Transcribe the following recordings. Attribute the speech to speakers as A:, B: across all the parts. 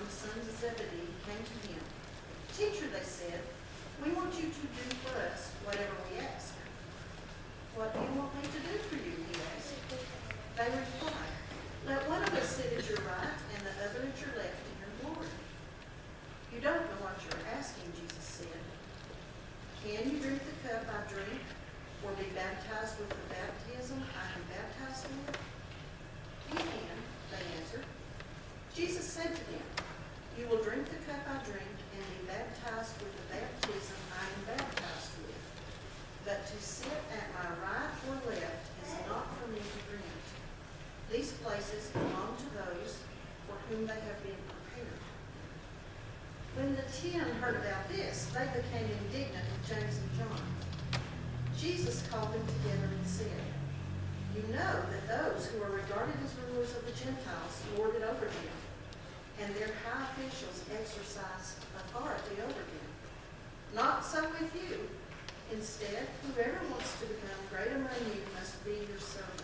A: the sons of Zebedee came to him. "Teacher," they said, "we want you to do for us whatever we ask." "What do you want me to do for you?" he asked. They replied, "Let one of us sit at your right and the other at your left in your glory." "You don't know what you're asking," Jesus said. "Can you drink the cup I drink, or be baptized with the baptism I am baptized with?" "You can," they answered. Jesus said to them, "You will drink the cup I drink and be baptized with the baptism I am baptized with. But to sit at my right or left is not for me to grant. These places belong to those for whom they have been prepared." When the 10 heard about this, they became indignant with James and John. Jesus called them together and said, "You know that those who are regarded as rulers of the Gentiles lord it over them, and their high officials exercise authority over them. Not so with you. Instead, whoever wants to become great among you must be your servant,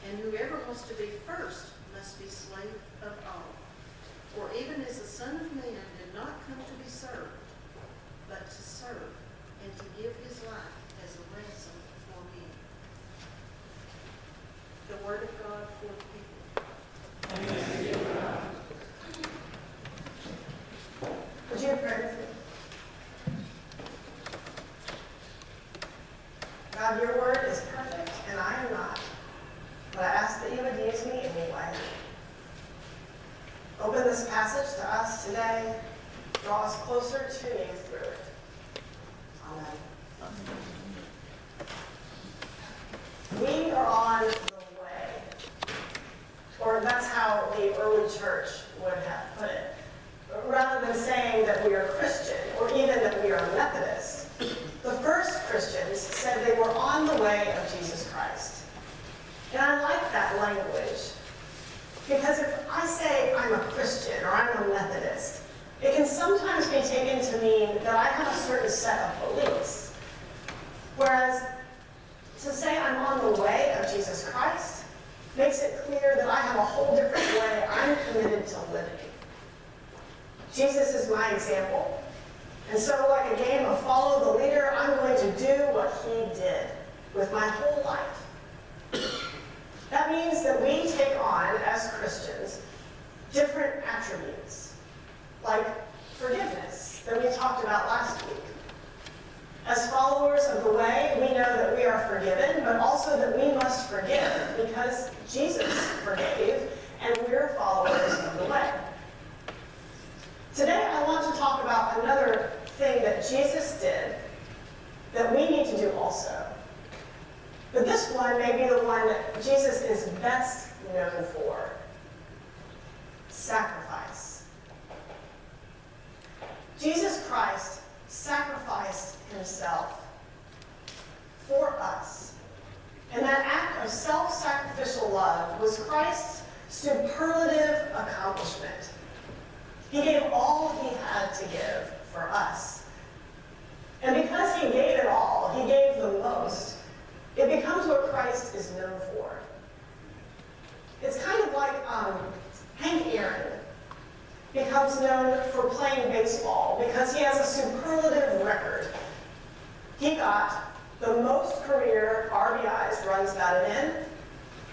A: and whoever wants to be first must be slave of all. For even as the Son of Man did not come to be served, but to serve, and to give his life as a ransom for many." The word of God for the people.
B: Thanks be to God.
C: Would you pray with me? God, your word is perfect, and I am not. But I ask that you would use me anyway. Open this passage to us today. Draw us closer to you through it. Amen. We are on the way. Or that's how the early church would have put it. Rather than saying that we are Christian, or even that we are Methodist, the first Christians said they were on the way of Jesus Christ. And I like that language, because if I say I'm a Christian or I'm a Methodist, it can sometimes be taken to mean that I have a certain set of beliefs. Whereas to say I'm on the way of Jesus Christ makes it clear that I have a whole different way I'm committed to living. Jesus is my example. And so like a game of follow the leader, I'm going to do what he did with my whole life. That means that we take on, as Christians, different attributes, like forgiveness that we talked about last week. As followers of the way, we know that we are forgiven, but also that we must forgive because Jesus forgave, and we're followers of the way. Today, I want to talk about another thing that Jesus did that we need to do also. But this one may be the one that Jesus is best known for: sacrifice. Jesus Christ sacrificed himself for us. And that act of self-sacrificial love was Christ's superlative accomplishment. He gave all he had to give for us. And because he gave it all, he gave the most, it becomes what Christ is known for. It's kind of like Hank Aaron becomes known for playing baseball because he has a superlative record. He got the most career RBIs, runs batted in,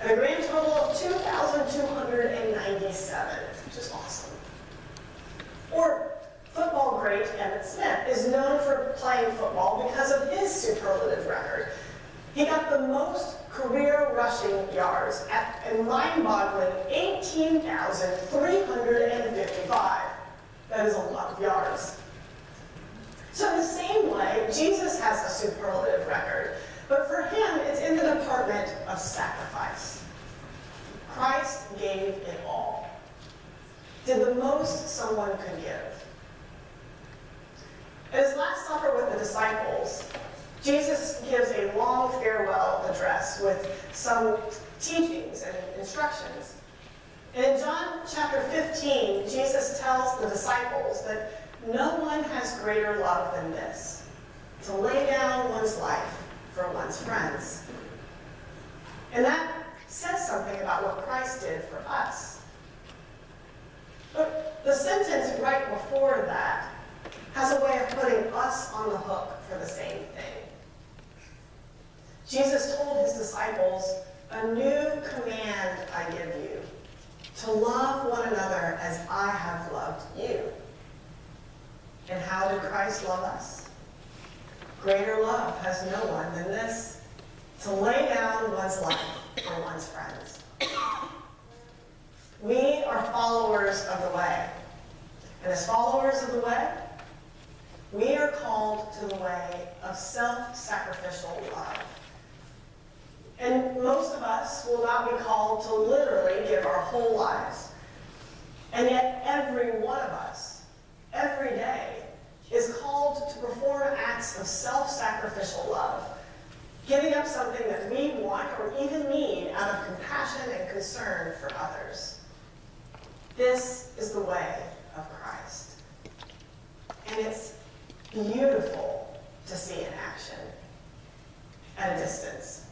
C: at a grand total of 2,297, which is awesome. Or football great Emmitt Smith is known for playing football because of his superlative record. He got the most career rushing yards at a mind-boggling 18,355. That is a lot of yards. So in the same way, Jesus has a superlative record, but for him, it's in the department of sacrifice. Christ gave it all. Did the most someone could give. At his Last Supper with the disciples, Jesus gives a long farewell address with some teachings and instructions. And in John chapter 15, Jesus tells the disciples that no one has greater love than this, to lay down one's life for one's friends. And that says something about what Christ did for us. But the sentence the same thing. Jesus told his disciples, "A new command I give you, to love one another as I have loved you." And how did Christ love us? Greater love has no one than this, to lay down one's life for one's friends. We are followers of the way. And as followers of the way, we are called to the way of self-sacrificial love. And most of us will not be called to literally give our whole lives. And yet every one of us, every day, is called to perform acts of self-sacrificial love, giving up something that we want or even need out of compassion and concern for others. This is the way of Christ. And it's beautiful to see in action at a distance.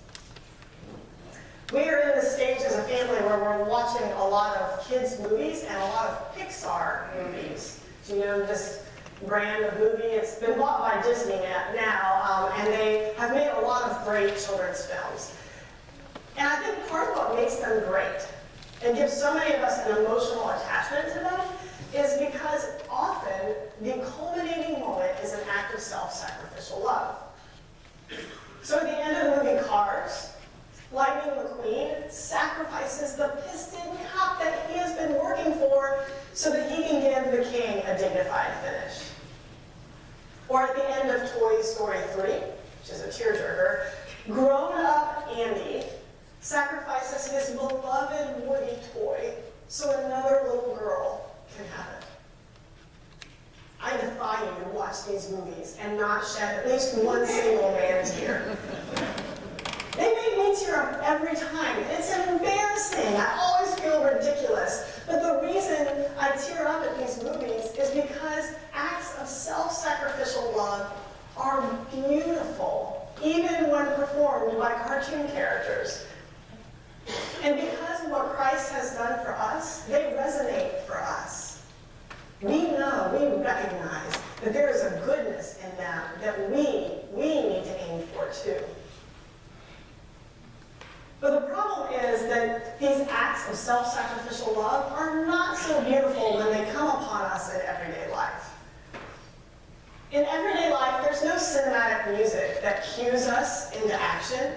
C: We are in this stage as a family where we're watching a lot of kids' movies and a lot of Pixar movies. Do you know this brand of movie? It's been bought by Disney now, and they have made a lot of great children's films. And I think part of what makes them great and gives so many of us an emotional attachment to them is because often the culminating moment is an act of self-sacrificial love. So at the end of the movie Cars, Lightning McQueen sacrifices the piston cup that he has been working for so that he can give the king a dignified finish. Or at the end of Toy Story 3, which is a tearjerker, grown-up Andy sacrifices his beloved Woody toy so another little girl can have it. I defy you to watch these movies and not shed at least one single man tear. They make me tear up every time. It's embarrassing. I always feel ridiculous. But the reason I tear up at these movies is because acts of self-sacrificial love are beautiful, even when performed by cartoon characters. And because of what Christ has done for us, they resonate for us. We know, we recognize that there is a goodness in them that we need to aim for too. But the problem is that these acts of self-sacrificial love are not so beautiful when they come upon us in everyday life. In everyday life, there's no cinematic music that cues us into action.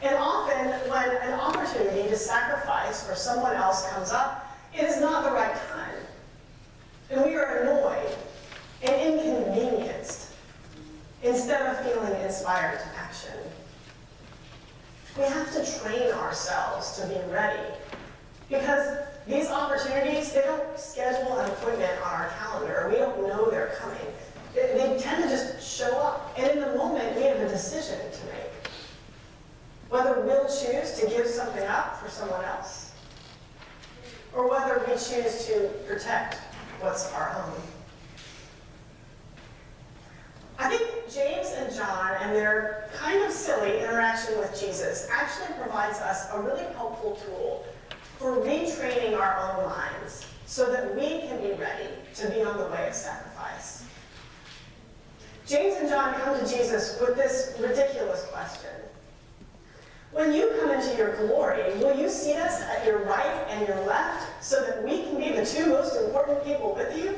C: And often, when an opportunity to sacrifice for someone else comes up, it is not the right time. And we are annoyed and inconvenienced instead of feeling inspired to action. We have to train ourselves to be ready because these opportunities, they don't schedule an appointment on our calendar. We don't know they're coming. They tend to just show up. And in the moment, we have a decision to make. Whether we'll choose to give something up for someone else, or whether we choose to protect what's our own. I think James and John and their kind of silly interaction with Jesus actually provides us a really helpful tool for retraining our own minds so that we can be ready to be on the way of sacrifice. James and John come to Jesus with this ridiculous question. When you come into your glory, will you seat us at your right and your left so that we can be the two most important people with you?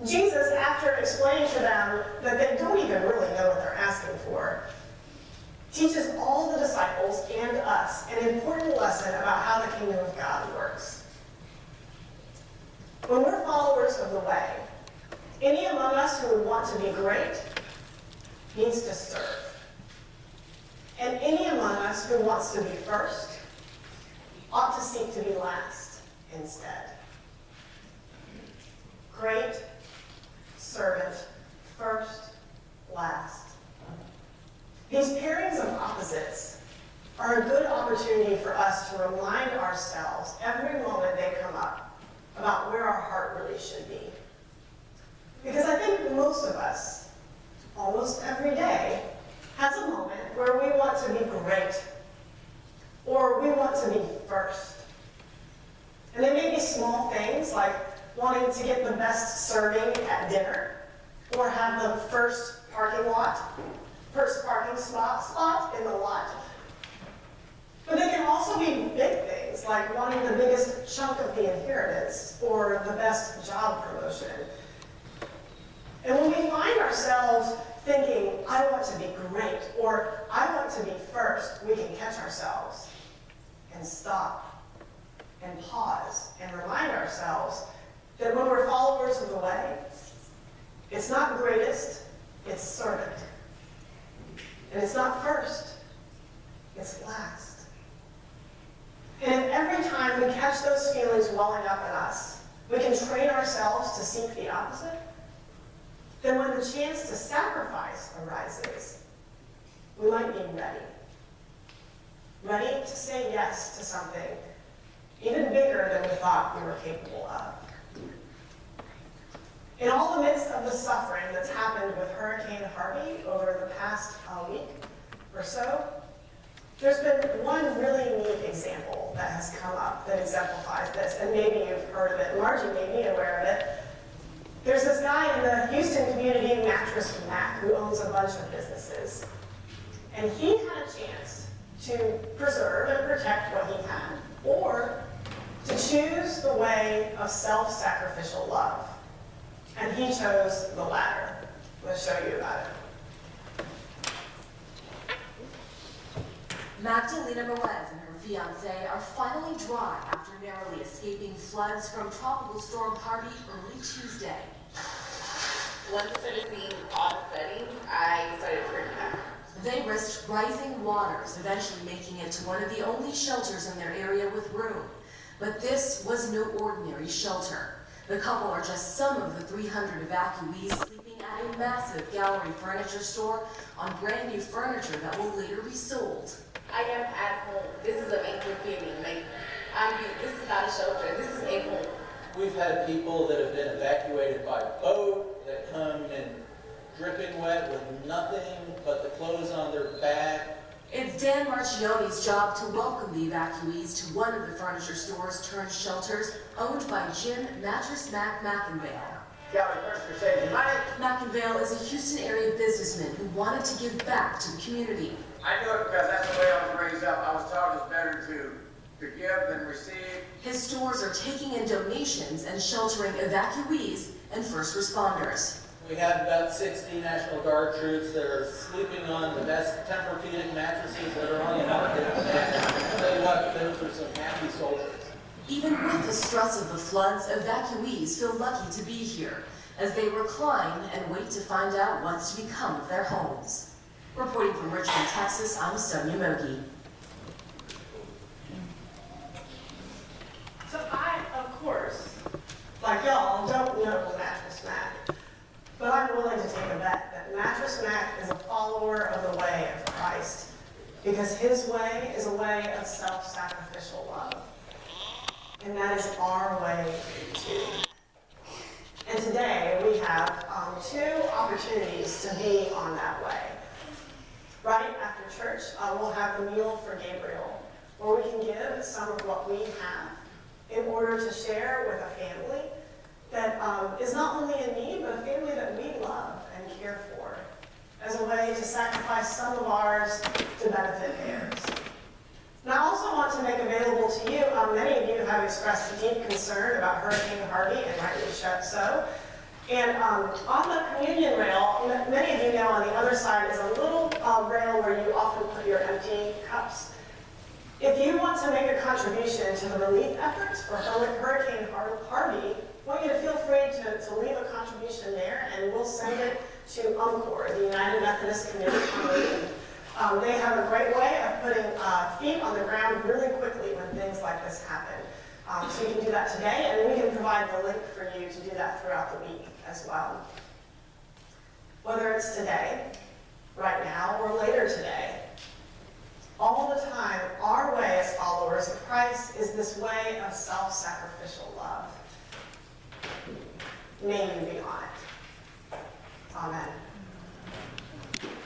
C: Jesus, after explaining to them that they don't even really know what they're asking for, teaches all the disciples and us an important lesson about how the kingdom of God works. When we're followers of the way, any among us who would want to be great needs to serve. And any among us who wants to be first ought to seek to be last instead. Great, servant, first, last. These pairings of opposites are a good opportunity for us to remind ourselves every moment they come up about where our heart really should be. Because I think most of us, almost every day, has a moment where we want to be great, or we want to be first. And they may be small things like wanting to get the best serving at dinner, or have the first parking slot in the lot. But they can also be big things, like wanting the biggest chunk of the inheritance or the best job promotion. And when we find ourselves thinking, I want to be great, or I want to be first, we can catch ourselves and stop and pause and remind ourselves that when we're followers of the way, it's not greatest, it's servant. And it's not first, it's last. And every time we catch those feelings welling up in us, we can train ourselves to seek the opposite. Then when the chance to sacrifice arises, we might be ready. Ready to say yes to something even bigger than we thought we were capable of. In all the midst of the suffering that's happened with Hurricane Harvey over the past week or so, there's been one really neat example that has come up that exemplifies this, and maybe you've heard of it. Margie made me aware of it. There's this guy in the Houston community, Mattress Mac, who owns a bunch of businesses. And he had a chance to preserve and protect what he had, or to choose the way of self-sacrificial love. And he chose the latter. Let's show you about it.
B: Magdalena Melez and her fiancé are finally dry after narrowly escaping floods from Tropical Storm Harvey early Tuesday.
D: Once I started seeing odd setting, I started turning back.
B: They risked rising waters, eventually making it to one of the only shelters in their area with room. But this was no ordinary shelter. The couple are just some of the 300 evacuees sleeping at a massive gallery furniture store on brand new furniture that will later be sold.
D: I am at home. This is a anchor feeling. This is not a shelter. This is a home.
E: We've had people that have been evacuated by boat that come in dripping wet with nothing but the clothes on their back.
B: It's Dan Marchione's job to welcome the evacuees to one of the furniture stores turned shelters owned by Jim Mattress Mac McInvale. McInvale is a Houston area businessman who wanted to give back to the community.
F: I do it because that's the way I was raised up. I was taught it's better to give than receive.
B: His stores are taking in donations and sheltering evacuees and first responders.
E: We have about 60 National Guard troops that are sleeping on the best Tempur-Pedic mattresses that are on the market. And tell you what, those are some happy soldiers.
B: Even with the stress of the floods, evacuees feel lucky to be here as they recline and wait to find out what's to become of their homes. Reporting from Richmond, Texas, I'm Sonia Mogi.
C: So I, of course, like y'all, don't know Mattress Mac, but I'm willing to take a bet that Mattress Mac is a follower of the way of Christ, because his way is a way of self-sacrificial love. And that is our way too. And today we have two opportunities to be on that way. Right after church, we'll have the meal for Gabriel, where we can give some of what we have in order to share with a family that is not only in need, but a family that we love and care for, as a way to sacrifice some of ours to benefit theirs. And I also want to make available to you, many of you have expressed deep concern about Hurricane Harvey, and rightly so. And on the communion rail, many of you know on the other side is a little rail where you often put your empty cups. If you want to make a contribution to the relief efforts for Hurricane Harvey, I want you to feel free to leave a contribution there, and we'll send it to UMCOR, the United Methodist Committee on Relief. They have a great way of putting feet on the ground really quickly when things like this happen. So you can do that today, and we can provide the link for you to do that throughout the week as well. Whether it's today, right now, or later today, all the time, our way as followers of Christ is this way of self-sacrificial love. May you be on it. Amen.